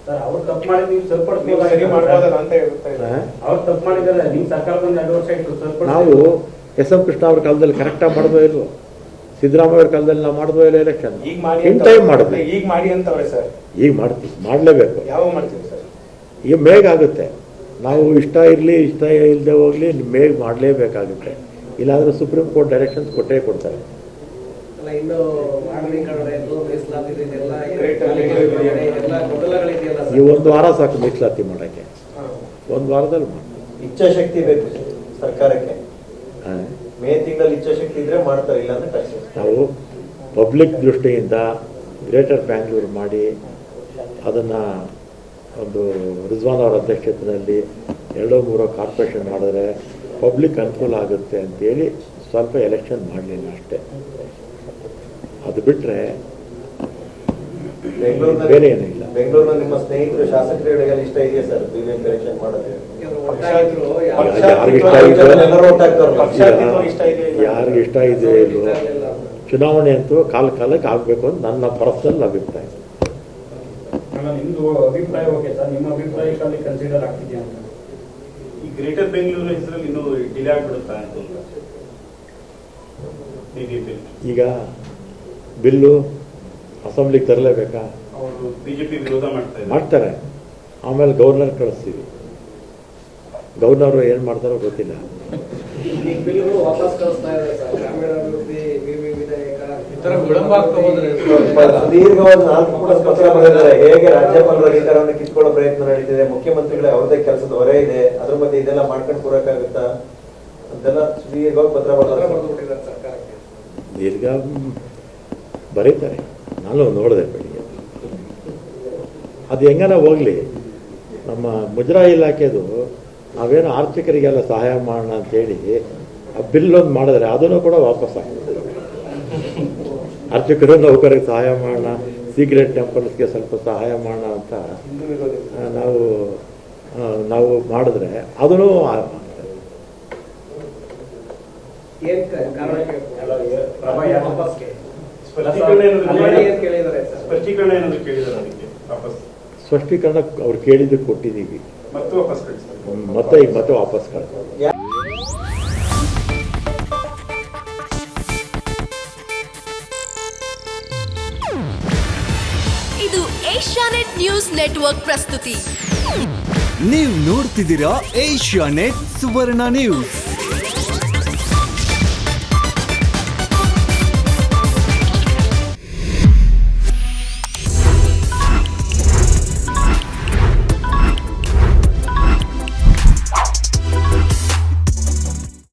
Sir ಅವ್ರು ತಪ್ಪು ಮಾಡಿ ನೀವು ಸರಿ ಮಾಡ್ಬೋದಲ್ಲ ಅಂತ ಹೇಳ್ತಾ ಇದ್ದಾರೆ. ಅವ್ರು ತಪ್ಪು ಮಾಡಿದ್ದಾರೆ, ನಿಮ್ಮ ಸರ್ಕಾರ ಬಂದು 2 ವರ್ಷ ಆಯ್ತು ಸರಿಪಡಿಸಿ. ನಾವು ಎಸ್ ಎಂ ಕೃಷ್ಣ ಅವ್ರ ಕಾಲದಲ್ಲಿ ಕರೆಕ್ಟಾಗಿ ಮಾಡಿದ್ವೋ ಇಲ್ವೋ, ಸಿದ್ದರಾಮಯ್ಯ ಅವ್ರ ಕಾಲದಲ್ಲಿ ನಾವು ಮಾಡಿದ್ವೋ ಇಲ್ಲ ಎಲೆಕ್ಷನ್? ಈಗ ಮಾಡಿ ಇನ್ ಟೈಮ್ ಮಾಡಿದ್ವಿ. ಈಗ ಮಾಡಿ ಅಂತವ್ರೆ ಸರ್. ಈಗ ಮಾಡ್ತೀವಿ, ಮಾಡಲೇಬೇಕು. ಯಾವ ಮಾಡ್ತೀವಿ ಸರ್? ಈಗ ಮೇಘ ಆಗುತ್ತೆ. ನಾವು ಇಷ್ಟ ಇರಲಿ ಇಷ್ಟ ಇಲ್ಲದೆ ಹೋಗಲಿ ಮೇಘ ಮಾಡಲೇಬೇಕಾಗುತ್ತೆ. ಇಲ್ಲಾಂದ್ರೆ ಸುಪ್ರೀಂ ಕೋರ್ಟ್ ಡೈರೆಕ್ಷನ್ಸ್ ಕೊಟ್ಟೇ ಕೊಡ್ತಾರೆ. ಇನ್ನು ಈ 1 ವಾರ ಸಾಕು ಮೀಸಲಾತಿ ಮಾಡೋಕ್ಕೆ. 1 ವಾರದಲ್ಲಿ ಮಾಡಿ. ಇಚ್ಛಾಶಕ್ತಿ ಬೇಕು ಸರ್ಕಾರಕ್ಕೆ. ಮೇ ತಿಂಗಳಲ್ಲಿ ಇಚ್ಛಾಶಕ್ತಿ ಇದ್ರೆ ಮಾಡ್ತಾರೆ, ಇಲ್ಲ ಅಂದ್ರೆ ಕಷ್ಟ. ನಾವು ಪಬ್ಲಿಕ್ ದೃಷ್ಟಿಯಿಂದ ಗ್ರೇಟರ್ ಬ್ಯಾಂಗ್ಳೂರು ಮಾಡಿ ಅದನ್ನು ಒಂದು ರಿಜ್ವಾನ್ ಅವರ ಅಧ್ಯಕ್ಷತೆಯಲ್ಲಿ 2-3 ಕಾರ್ಪೊರೇಷನ್ ಮಾಡಿದ್ರೆ ಪಬ್ಲಿಕ್ ಅನುಕೂಲ ಆಗುತ್ತೆ ಅಂತೇಳಿ ಸ್ವಲ್ಪ ಎಲೆಕ್ಷನ್ ಮಾಡಲಿಲ್ಲ ಅಷ್ಟೇ. ಅದು ಬಿಟ್ಟರೆ ಬೇರೆ ಏನೂ ಇಲ್ಲ. ಬೆಂಗಳೂರಿನ ನಿಮ್ಮ ಸ್ನೇಹಿತರು ಶಾಸಕರುಗಳಿಗೆ ಇಷ್ಟ ಇದೆಯಾ ಸರ್ BVM ಕರೆಕ್ಷನ್ ಮಾಡೋದು? ಯಾರಿಗೆ ಇಷ್ಟ ಇದೆ ಇಲ್ವೋ, ಚುನಾವಣೆ ಅಂತೂ ಕಾಲಕ್ಕೆ ಆಗಬೇಕು ಅಂತ ನನ್ನ ಪರ್ಸನಲ್ ಅಭಿಪ್ರಾಯ. ನಿಮ್ದು ಅಭಿಪ್ರಾಯ ಓಕೆ ಸರ್, ನಿಮ್ಮ ಅಭಿಪ್ರಾಯಕ್ಕೆ ಕನ್ಸಿಡರ್ ಆಗ್ತಿದೆಯಾ ಅಂತ? ಈ ಗ್ರೇಟರ್ ಬೆಂಗಳೂರು ಹೆಸರಲ್ಲಿ ಇನ್ನೂ ಡಿಲೇ ಆಗ್ಬಿಡುತ್ತಾ ಅಂತ ಈಗ ಬಿಲ್ಲು ಅಸೆಂಬ್ಲಿಗೆ ತರಲೇಬೇಕಾ? ಅವರು ಬಿಜೆಪಿ ವಿರೋಧ ಮಾಡ್ತಾರೆ. ಆಮೇಲೆ ಗವರ್ನರ್ ಕಳಿಸ್ತೀವಿ. ಗವರ್ನರ್ ಏನು ಮಾಡ್ತಾರೋ ಗೊತ್ತಿಲ್ಲ. ವಾಪಸ್ ಕಳಿಸ್ತಾ ಇದ್ದಾರೆ ಸರ್. ಗ್ರಾಮೀಣಾಭಿವೃದ್ಧಿ ಸುದೀರ್ಘವಾದ 4 ಕೂಡ ಪತ್ರ ಬರೆದಿದ್ದಾರೆ. ಹೇಗೆ ರಾಜ್ಯಪಾಲರ ಅಧಿಕಾರವನ್ನು ಕಿತ್ಕೊಳ್ಳೋ ಪ್ರಯತ್ನ ನಡೀತಿದೆ, ಮುಖ್ಯಮಂತ್ರಿಗಳ ಅವರದೇ ಕೆಲಸದ ಹೊರೆ ಇದೆ, ಅದ್ರ ಮಧ್ಯೆ ಇದೆಲ್ಲ ಮಾಡ್ಕೊಂಡು ಕೂರಕ್ಕಾಗುತ್ತಾ ಅಂತೆಲ್ಲ ಸುದೀರ್ಘವಾಗಿ ಪತ್ರ ಬರೆದಿದ್ದಾರೆ ಸರ್ಕಾರಕ್ಕೆ. ದೀರ್ಘ ಬರೀತಾರೆ. ನಾನು ನೋಡಿದೆ ಬೆಳಿಗ್ಗೆ. ಅದು ಹೆಂಗನ ಹೋಗಲಿ, ನಮ್ಮ ಮುಜರಾಯಿ ಇಲಾಖೆದು ನಾವೇನು ಆರ್ಥಿಕರಿಗೆಲ್ಲ ಸಹಾಯ ಮಾಡೋಣ ಅಂತೇಳಿ ಆ ಬಿಲ್ಲೊಂದು ಮಾಡಿದ್ರೆ ಅದನ್ನು ಕೂಡ ವಾಪಸ್ ಆಗ್ತದೆ. ಅರ್ಚಕರು ನೌಕರಿಗೆ ಸಹಾಯ ಮಾಡೋಣ, ಸೀಕ್ರೆಟ್ ಟೆಂಪಲ್ಸ್ಗೆ ಸ್ವಲ್ಪ ಸಹಾಯ ಮಾಡೋಣ ಅಂತ ನಾವು ಮಾಡಿದ್ರೆ ಅದನ್ನು ಸ್ಪಷ್ಟೀಕರಣ ಅವ್ರು ಕೇಳಿದ್ದಕ್ಕೆ ಕೊಟ್ಟಿದ್ದೀವಿ. ಮತ್ತೆ ಈಗ ಮತ್ತೆ ವಾಪಸ್ ಕಳಿಸ್ತಾರೆ. ಇದು ಏಷ್ಯಾನೆಟ್ ನ್ಯೂಸ್ ನೆಟ್ವರ್ಕ್ ಪ್ರಸ್ತುತಿ. ನೀವು ನೋಡ್ತಿದ್ದೀರಾ ಏಷ್ಯಾನೆಟ್ ಸುವರ್ಣ ನ್ಯೂಸ್.